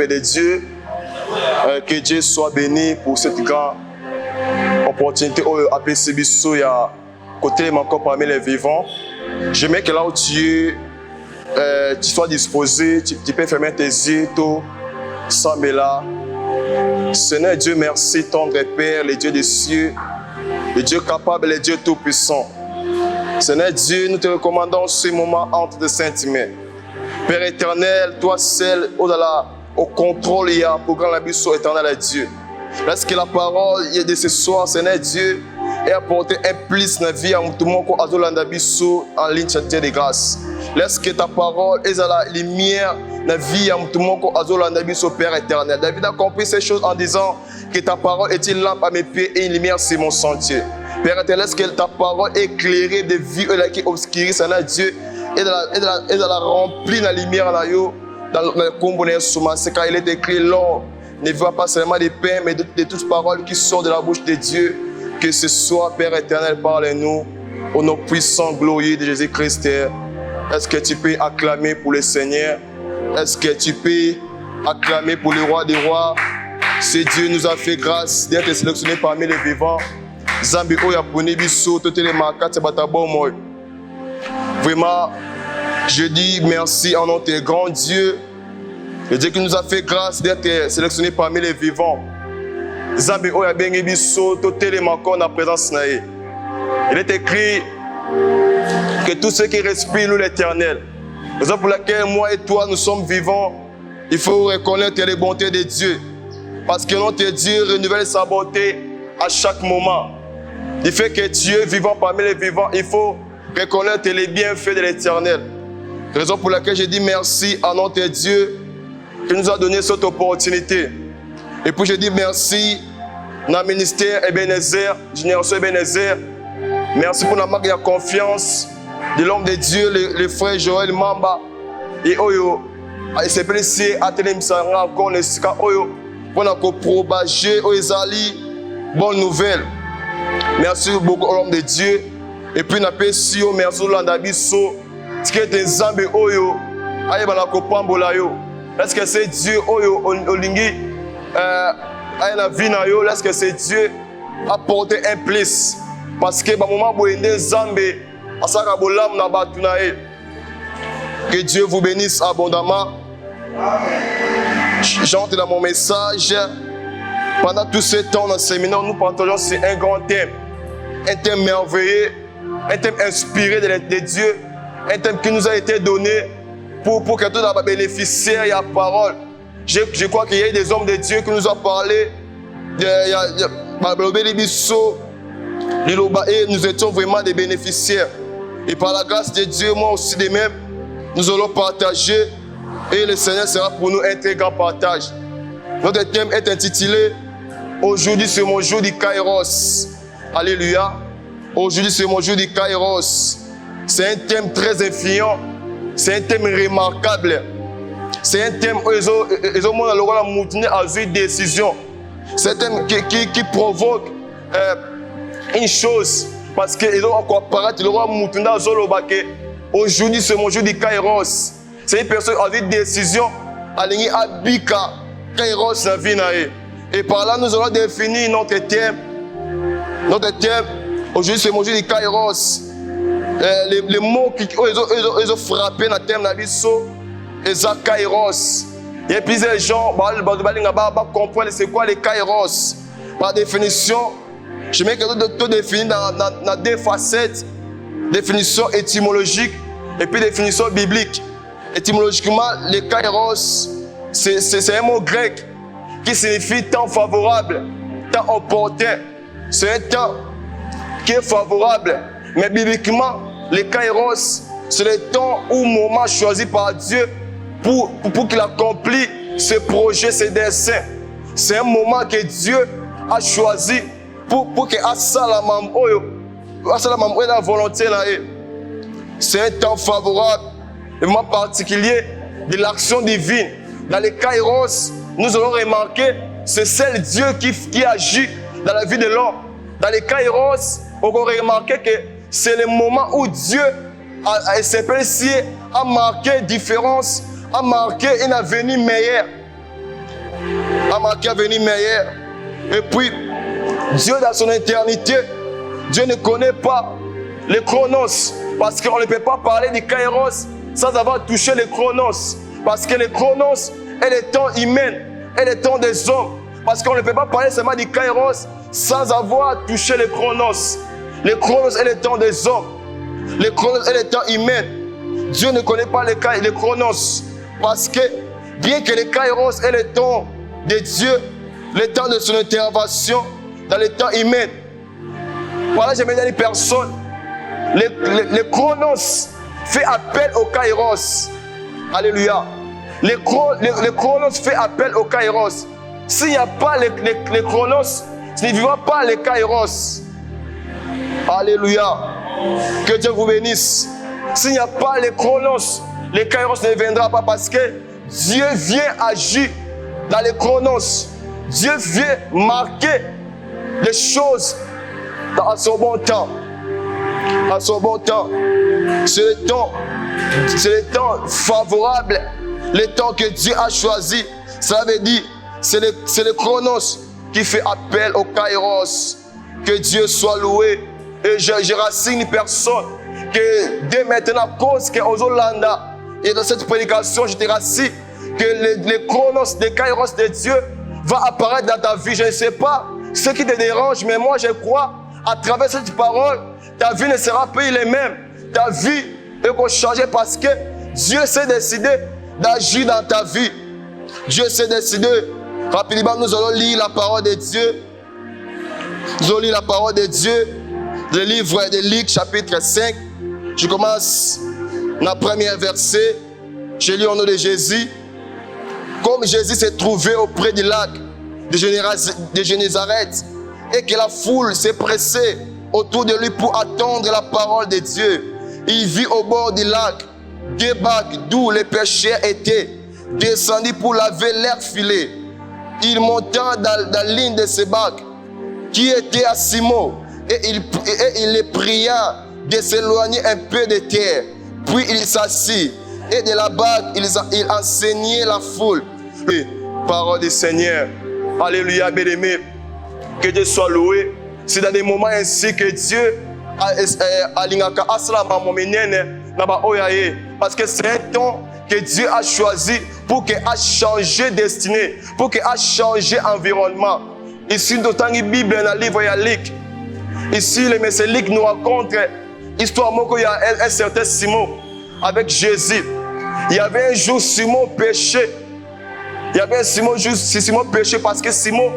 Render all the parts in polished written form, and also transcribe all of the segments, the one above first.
de Dieu. Que Dieu soit béni pour cette grande opportunité à PCBSO et à côté encore parmi les vivants. J'aimerais que là où tu sois disposé, tu peux fermer tes yeux, tout semble là. Seigneur Dieu, merci, tendre Père, le Dieu des cieux, le Dieu capable, le Dieu tout-puissant. Seigneur Dieu, nous te recommandons ce moment entre de saintes mains. Père éternel, toi seul, au contrôle, il y a pour grand l'abissou éternel à Dieu. Lorsque la parole de ce soir, Seigneur Dieu, est apporté un plus dans la vie à tout le monde en ligne de grâce. Lorsque ta parole est à la lumière dans la vie à tout le monde Père éternel. David a compris ces choses en disant que ta parole est une lampe à mes pieds et une lumière sur mon sentier. Père éternel, est-ce que ta parole éclairée de vie qui obscurit, Seigneur Dieu, et de la remplir dans la lumière dans le combo de Souma. C'est quand il est écrit l'or ne voit pas seulement des pains, mais de toutes paroles qui sortent de la bouche de Dieu. Que ce soit, Père éternel, parle-nous au nom puissant, glorieux de Jésus-Christ. Est-ce que tu peux acclamer pour le Seigneur? Est-ce que tu peux acclamer pour le roi des rois? Si Dieu nous a fait grâce d'être sélectionné parmi les vivants. Zambi oya puni biso toutes les marquettes batabo moi. Vraiment, je dis merci en nom de grand Dieu. Le Dieu qui nous a fait grâce d'être sélectionné parmi les vivants. Zambi oya bengi biso toutes les marquettes en présence nae. Il est écrit que tous ceux qui respirent louent l'Éternel. Raison pour laquelle moi et toi nous sommes vivants, il faut reconnaître les bontés de Dieu. Parce que notre Dieu renouvelle sa bonté à chaque moment. Du fait que Dieu est vivant parmi les vivants, il faut reconnaître les bienfaits de l'Éternel. Raison pour laquelle je dis merci à notre Dieu qui nous a donné cette opportunité. Et puis je dis merci dans le ministère Ebenezer, Génération Ebenezer. Merci pour la marque de confiance de l'homme de Dieu, le frère Joël Mamba. Et Oyo, il s'est appelé Atelier Msanga encore le Sika Oyo pour nous propager Oezali, bonne nouvelle. Merci beaucoup l'homme de Dieu. Et puis nous avons merci Landabiso, ce qui est un Zambi Oyo, aïe balako pambola yo. Est-ce que c'est Dieu Oyo Olingi, aïe la vie na yo, est-ce que c'est Dieu apporter un plus? Parce que, moment où il y a des Zambé, que Dieu vous bénisse abondamment. J'entre dans mon message. Pendant tout ce temps dans le séminaire, nous partageons sur un grand thème. Un thème merveilleux, un thème inspiré de Dieu, un thème qui nous a été donné pour que tout le monde bénéficie de la parole. Je crois qu'il y a des hommes de Dieu qui nous ont parlé. Et nous étions vraiment des bénéficiaires. Et par la grâce de Dieu, moi aussi de même, nous allons partager. Et le Seigneur sera pour nous un très grand partage. Notre thème est intitulé « Aujourd'hui c'est mon jour du Kairos ». Alléluia. Aujourd'hui c'est mon jour du Kairos. C'est un thème très influent. C'est un thème remarquable. C'est un thème où ils ont une décision. C'est un thème qui provoque une chose, parce qu'ils ont encore parlé, le roi Moutunda Zolobake. Aujourd'hui, c'est mon jour du Kairos. C'est une personne qui a une décision, alignée à Bika, Kairos na vie nae. Et par là, nous allons définir notre thème. Notre thème, aujourd'hui, c'est mon jour du Kairos. Les mots qu'ils ont frappé dans le thème de l'Abisso, c'est Kairos. Il y a plusieurs gens qui comprennent c'est quoi les Kairos. Par définition, je mets que tout défini dans deux facettes, définition étymologique et puis définition biblique. Étymologiquement, les kairos, c'est un mot grec qui signifie temps favorable, temps opportun. C'est un temps qui est favorable. Mais bibliquement, les kairos, c'est le temps ou moment choisi par Dieu pour qu'il accomplisse ses projets, ses desseins. C'est un moment que Dieu a choisi pour que Assalamam la volonté là. C'est un temps favorable, un moment particulier de l'action divine. Dans les Kairos, nous allons remarquer c'est seul Dieu qui agit dans la vie de l'homme. Dans les Kairos, on va remarquer que c'est le moment où Dieu a marqué différence, a marqué un avenir meilleur. a marqué un avenir meilleur. Et puis, Dieu dans son éternité, Dieu ne connaît pas les chronos. Parce qu'on ne peut pas parler du kairos sans avoir touché les chronos. Parce que les chronos est le temps humain, est le temps des hommes. Parce qu'on ne peut pas parler seulement du kairos sans avoir touché les chronos. Les chronos est le temps des hommes. Les chronos est le temps humain. Dieu ne connaît pas les chronos. Parce que bien que les kairos est le temps de Dieu, le temps de son intervention dans le temps humain. Voilà, j'ai dit à une personne, les chronos fait appel au kairos. Alléluia. Les chronos fait appel au kairos. S'il n'y a pas les chronos, ce ne vivra pas les kairos. Alléluia. Que Dieu vous bénisse. S'il n'y a pas les chronos ne viendra pas parce que Dieu vient agir dans les chronos. Dieu vient marquer les choses à son bon temps. À son bon temps. C'est le temps favorable, le temps que Dieu a choisi. Ça veut dire, c'est le chronos qui fait appel au kairos. Que Dieu soit loué. Et je rassine personne que dès maintenant, à cause que Ozolanda et dans cette prédication, je te rassine que les chronos, les kairos de Dieu va apparaître dans ta vie. Je ne sais pas ce qui te dérange, mais moi je crois à travers cette parole, ta vie ne sera plus la même. Ta vie va changer parce que Dieu s'est décidé d'agir dans ta vie. Dieu s'est décidé. Rapidement, nous allons lire la parole de Dieu. Nous allons lire la parole de Dieu. Le livre de Luc, chapitre 5. Je commence dans le premier verset. Je lis au nom de Jésus. Comme Jésus s'est trouvé auprès du lac de Génézareth et que la foule s'est pressée autour de lui pour attendre la parole de Dieu, il vit au bord du lac deux bacs d'où les pêcheurs étaient descendus pour laver leurs filets. Il monta dans l'une de ces bacs qui était à Simon et il les pria de s'éloigner un peu de terre. Puis il s'assit et de la bague il enseignait la foule. Parole du Seigneur. Alléluia, bien-aimé. Que Dieu soit loué. C'est dans des moments ainsi que Dieu parce que c'est un temps que Dieu a choisi pour qu'il a changé destinée, pour qu'il a changé environnement. Ici, d'autant que la Bible dans le livre de Luc. Ici, le Messie Luc nous raconte l'histoire qu'il y a un certain Simon avec Jésus. Il y avait un jour Simon péché. Il y avait un Simon péché parce que Simon,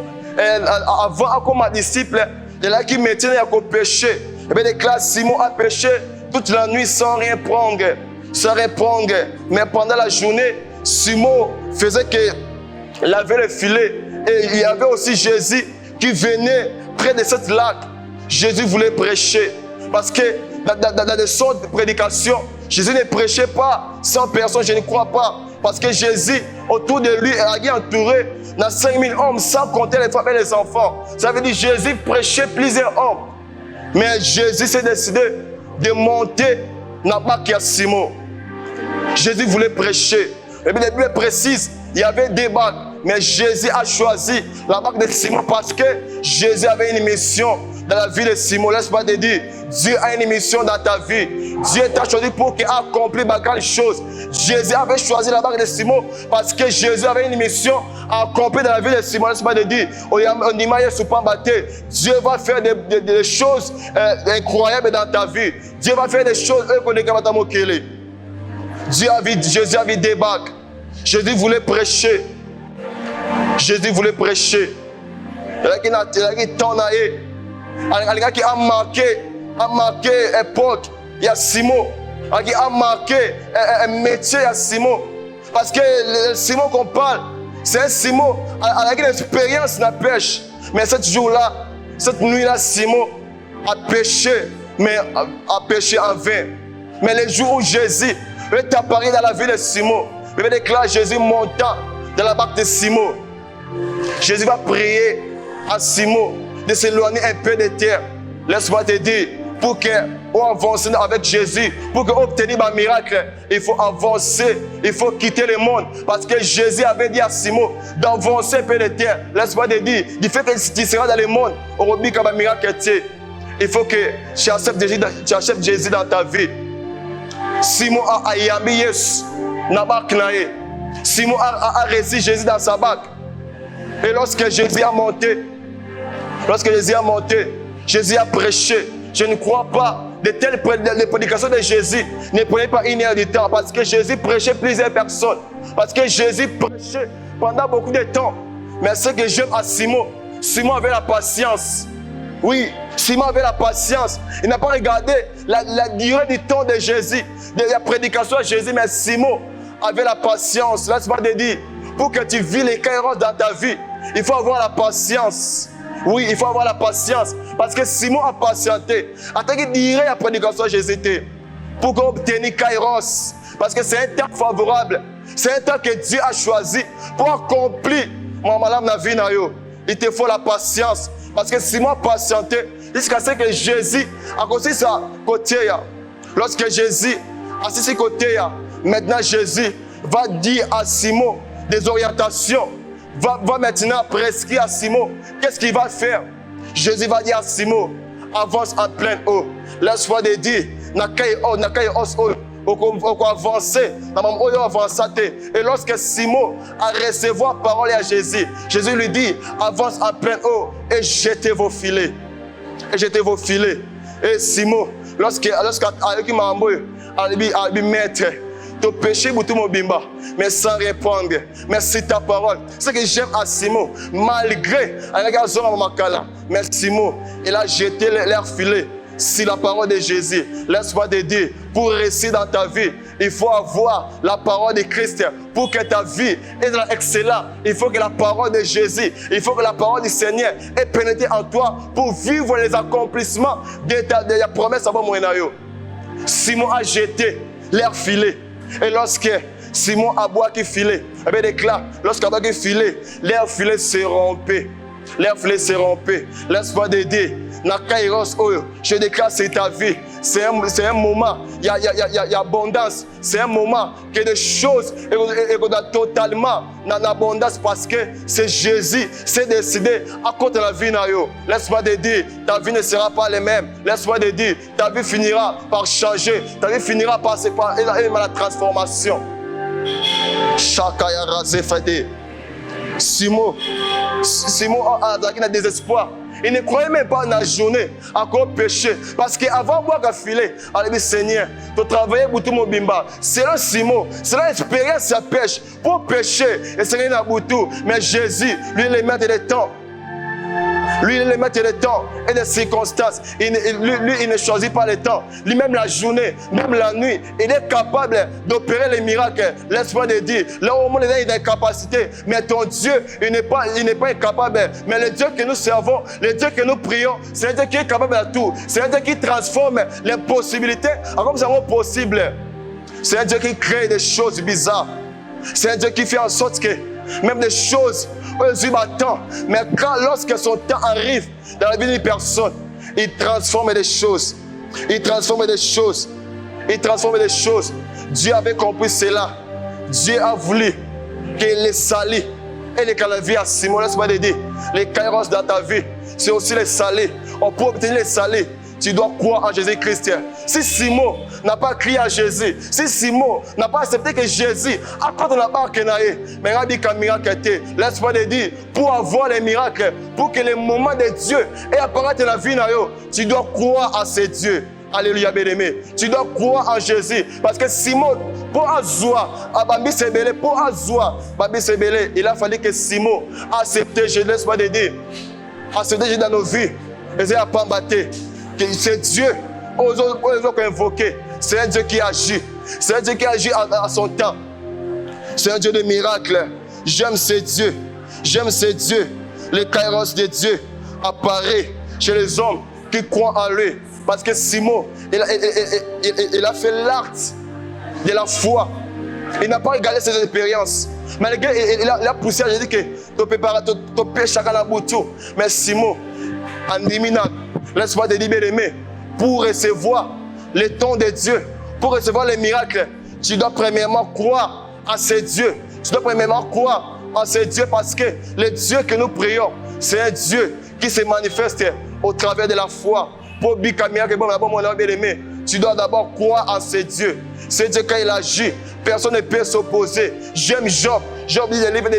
avant comme disciple, il a qui mettait à péché. Et bien, déclare Simon a péché toute la nuit sans rien prendre. Sans répondre. Mais pendant la journée, Simon faisait que laver le filet. Et il y avait aussi Jésus qui venait près de cette lac. Jésus voulait prêcher. Parce que dans des sortes de prédications, Jésus ne prêchait pas sans personne, je ne crois pas. Parce que Jésus, autour de lui, est entouré dans 5000 hommes, sans compter les femmes et les enfants. Ça veut dire que Jésus prêchait plusieurs hommes. Mais Jésus s'est décidé de monter dans la barque à Simon. Jésus voulait prêcher. Et bien, la Bible précise, il y avait des barques. Mais Jésus a choisi la barque de Simon parce que Jésus avait une mission dans la vie de Simon. Laisse-moi te dire, Dieu a une mission dans ta vie. Dieu t'a choisi pour qu'il accomplisse de grandes choses. Jésus avait choisi la barque de Simon parce que Jésus avait une mission à accomplir dans la vie de Simon. Laisse-moi te dire, Dieu va faire des choses incroyables dans ta vie. Dieu va faire des choses incroyables. Jésus avait des barques. Jésus voulait prêcher. Jésus voulait prêcher. Il a qui a marqué époque. Il y a Simon. Il a marqué un métier à Simon. Parce que le Simon qu'on parle, c'est un Simon avec une expérience dans la pêche. Mais ce jour-là, cette nuit-là, Simon a pêché, mais a pêché en vain. Mais le jour où Jésus est apparu dans la vie de Simon, il va déclarer Jésus montant dans la barque de Simon. Jésus va prier à Simon de s'éloigner un peu de terre. Laisse-moi te dire, pour qu'on avance avec Jésus, pour qu'on obtienne un miracle, il faut avancer, il faut quitter le monde. Parce que Jésus avait dit à Simon d'avancer un peu de terre. Laisse-moi te dire, du fait que tu seras dans le monde, on va dire un miracle. Il faut que tu acceptes Jésus dans ta vie. Simon a yambi Yesu na bak nae. Simon a reçu Jésus dans sa bac. Et lorsque Jésus a monté, Jésus a prêché. Je ne crois pas de telles prédications de Jésus ne prenaient pas une heure de temps parce que Jésus prêchait plusieurs personnes. Parce que Jésus prêchait pendant beaucoup de temps. Mais ce que j'aime à Simon, Simon avait la patience. Oui, Simon avait la patience. Il n'a pas regardé la durée du temps de Jésus, de la prédication de Jésus, mais Simon avait la patience. Laisse-moi te dire, pour que tu vis les kairos dans ta vie, il faut avoir la patience. Oui, il faut avoir la patience. Parce que Simon a patienté. Attends qu'il dirait la prédication de Jésus pour qu'on obtienne kairos. Parce que c'est un temps favorable. C'est un temps que Dieu a choisi pour accomplir mon malade dans la vie. Il te faut la patience. Parce que Simon a patienté jusqu'à ce que Jésus a commencé sa côté. Lorsque Jésus a assis sa côté, maintenant Jésus va dire à Simon des orientations. Va maintenant prescrire à Simon qu'est-ce qu'il va faire. Jésus va dire à Simon, avance en pleine eau. Laisse-moi te dire, et lorsque Simon a recevoir parole à Jésus, Jésus lui dit, avance en pleine eau et jetez vos filets. Et Simon, avec maître, ton péché pour tout mon bimba, mais sans répondre. Merci ta parole. Ce que j'aime à Simon, malgré mais Simon, il a jeté leur filet sur la parole de Jésus. Laisse-moi te dire, pour réussir dans ta vie, il faut avoir la parole de Christ. Pour que ta vie soit excellente, il faut que la parole de Jésus, il faut que la parole du Seigneur ait pénétré en toi pour vivre les accomplissements de la promesse à Moïnayo. Simon a jeté leur filet. Et lorsque Simon a boit qui filet, lorsqu'il a boit qui filet, leur filet s'est rompu. Laisse-moi te dire, je déclare c'est ta vie. C'est un moment, il y a abondance. C'est un moment que des choses sont totalement en abondance parce que c'est Jésus, c'est décidé à cause de la vie. Laisse-moi te dire, ta vie ne sera pas la même. Laisse-moi te dire, ta vie finira par changer. Ta vie finira par la transformation. Chacun rasé fait. Simon a un désespoir. Il ne croyait même pas dans la journée à quoi péché. Parce qu'avant de boire un filet, il a dit Seigneur, tu travailles pour tout mon bimba. Selon Simon, selon l'expérience à pêche, pour pécher, et c'est rien à boutou. Mais Jésus, lui, il est maître des temps. Lui, il est maître des temps et des circonstances. Lui, il ne choisit pas les temps. Lui-même la journée, même la nuit, il est capable d'opérer les miracles. Laisse-moi te dire, là au monde, il a des capacités. Mais ton Dieu, il n'est pas incapable. Mais le Dieu que nous servons, le Dieu que nous prions, c'est un Dieu qui est capable de tout. C'est un Dieu qui transforme les possibilités en comme ça possible. C'est un Dieu qui crée des choses bizarres. C'est un Dieu qui fait en sorte que même des choses mais lorsque son temps arrive dans la vie d'une personne, il transforme des choses. Dieu avait compris cela. Dieu a voulu qu'il les salit. Et les calaviers à Simon, laisse-moi te dire, les kairos dans ta vie, c'est aussi les salés. On peut obtenir les salés. Tu dois croire en Jésus-Christ. Si Simon n'a pas crié à Jésus, si Simon n'a pas accepté que Jésus apporte la barque, mais il a dit qu'un miracle était. Laisse-moi te dire, pour avoir les miracles, pour que les moments de Dieu aient apparaître dans la vie, tu dois croire à ce Dieu. Alléluia, bien-aimé. Tu dois croire en Jésus. Parce que Simon, pour Azoua, il a fallu que Simon accepte Jésus. Laisse-moi te dire, accepter Jésus dans nos vies. Et c'est à pas battre. C'est Dieu, aux autres invoqués. C'est un Dieu qui agit. C'est un Dieu qui agit à son temps. C'est un Dieu de miracles. J'aime ce Dieu. Les kairos de Dieu apparaissent chez les hommes qui croient en lui. Parce que Simon, il a fait l'acte de la foi. Il n'a pas regardé ses expériences. Malgré, il a poussé à Jésus que tu peux chacun la boutou. Mais Simon, en diminant, laisse-moi te dire, bien aimé, pour recevoir le don de Dieu, pour recevoir les miracles, tu dois premièrement croire à ce Dieu. Tu dois premièrement croire en ce Dieu parce que le Dieu que nous prions, c'est un Dieu qui se manifeste au travers de la foi. Pour tu dois d'abord croire en ce Dieu. Ce Dieu, quand il agit, personne ne peut s'opposer. J'aime Job. Job dit le livre de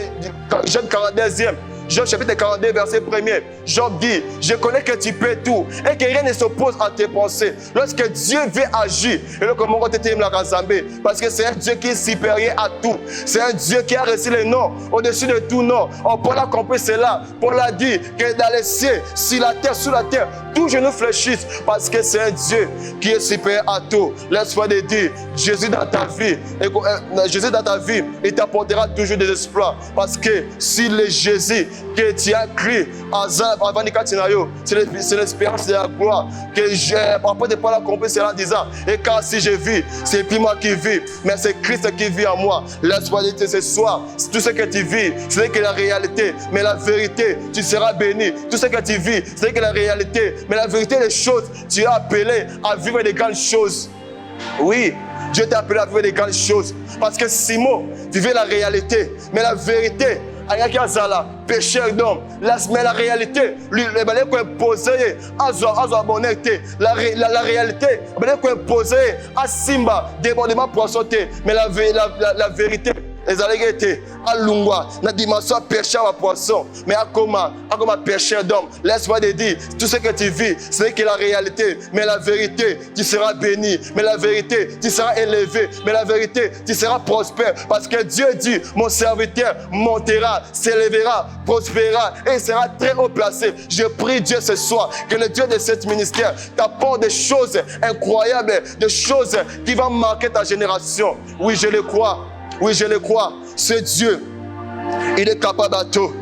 Job 42e. Job chapitre 42, verset 1er. Job dit, je connais que tu peux tout et que rien ne s'oppose à tes pensées. Lorsque Dieu veut agir, parce que c'est un Dieu qui est supérieur à tout. C'est un Dieu qui a reçu le nom au-dessus de tout nom. Paul a compris cela. Paul a dit que dans les cieux, sur la terre, sous la terre, tout genou fléchisse parce que c'est un Dieu qui est supérieur à tout. Laisse-moi te dire, Jésus dans ta vie, il t'apportera toujours des exploits. Parce que si le Jésus que tu as cru avant c'est l'espérance de la gloire. Que après de Paul a compris cela en disant, et car si je vis, c'est plus moi qui vis, mais c'est Christ qui vit en moi. Laisse-moi dire ce soir, tout ce que tu vis, ce n'est que la réalité, mais la vérité, tu seras béni. Tout ce que tu vis, ce n'est que la réalité, mais la vérité des choses, tu es appelé à vivre des grandes choses. Oui, Dieu t'a appelé à vivre des grandes choses. Parce que Simon vivait la réalité, mais la vérité, pécheur d'homme, mais la réalité, lui, il est imposé la réalité, il est imposé à Simba, débordement poissonné, mais la vérité, les allégués à Lungwa, dans la dimension pécheur à poisson, mais à comment pécheur d'homme. Laisse-moi te dire, tout ce que tu vis, ce n'est que la réalité, mais la vérité, tu seras béni, mais la vérité, tu seras élevé, mais la vérité, tu seras prospère, parce que Dieu dit, mon serviteur montera, s'élèvera, prospérera, et il sera très haut placé. Je prie Dieu ce soir, que le Dieu de cet ministère t'apporte des choses incroyables, des choses qui vont marquer ta génération. Oui, je le crois. Oui, je le crois. Ce Dieu, il est capable à tout.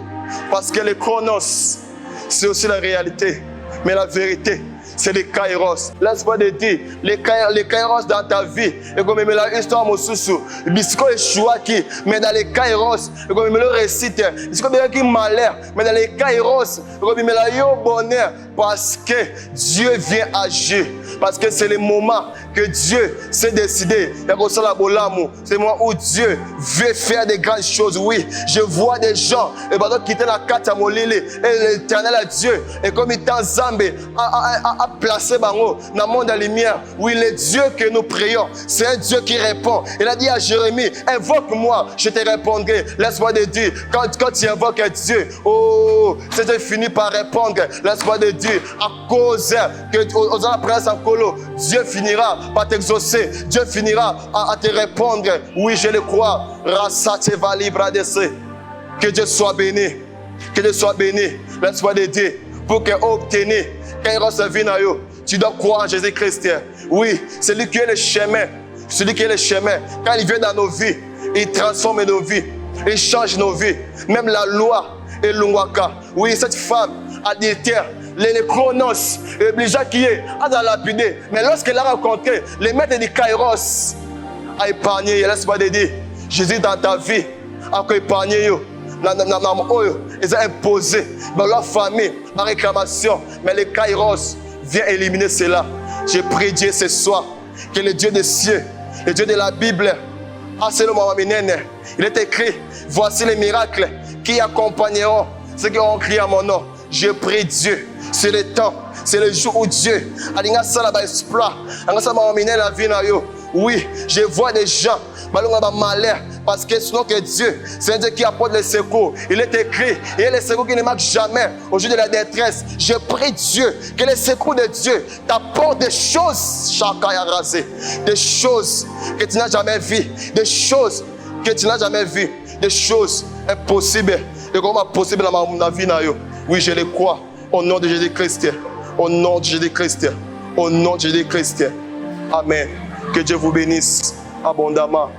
Parce que le chronos, c'est aussi la réalité. Mais la vérité, c'est les kairos. Laisse-moi te dire, les kairos dans ta vie, et comme il me l'a histoire mon sous-sous, bisco et chouaki, mais dans les kairos, et comme il me le récite, bisco bien qui malheur, mais dans les kairos, et comme il me l'a eu bonheur, parce que Dieu vient agir. Parce que c'est le moment que Dieu s'est décidé. C'est le moment où Dieu veut faire des grandes choses. Oui, je vois des gens quitter la carte à Molili et l'éternel à Dieu. Et comme il t'a Zambé à placer dans le monde de la lumière. Oui, le Dieu que nous prions, c'est un Dieu qui répond. Il a dit à Jérémie, invoque-moi, je te répondrai. Laisse-moi te dire, quand tu invoques Dieu, oh, c'est Dieu finit par répondre. Laisse-moi te dire, à cause que aux la présence en colo, Dieu finira par t'exaucer. Dieu finira à te répondre. Oui, je le crois. Que Dieu soit béni. Que Dieu soit béni. Laisse-moi te dire, pour que obtenir, quand il recevait, tu dois croire en Jésus-Christ. Oui, c'est lui qui est le chemin. Celui qui est le chemin. Quand il vient dans nos vies, il transforme nos vies. Il change nos vies. Même la loi est l'Ungwaka. Oui, cette femme adultère, les chronos, les gens qui est à la lapidé. Mais lorsqu'elle a rencontré les maîtres du Kairos, a épargné, laisse-moi te dire, Jésus dans ta vie, a épargné. Ils ont imposé dans leur famille la réclamation. Mais les Kairos viennent éliminer cela. Je prie Dieu ce soir que le Dieu des cieux, le Dieu de la Bible, il est écrit, voici les miracles qui accompagneront ceux qui ont crié à mon nom. Je prie Dieu, c'est le temps, c'est le jour où Dieu a dit exploit. Oui, je vois des gens malheur parce que sinon que Dieu, c'est un Dieu qui apporte le secours. Il est écrit, et le secours qui ne manque jamais au jour de la détresse. Je prie Dieu que le secours de Dieu t'apporte des choses, des choses que tu n'as jamais vues, des choses que tu n'as jamais vues, des choses impossibles, et comment possible dans ma vie. Oui, je le crois. Au nom de Jésus-Christ. Au nom de Jésus-Christ. Au nom de Jésus-Christ. Amen. Que Dieu vous bénisse abondamment.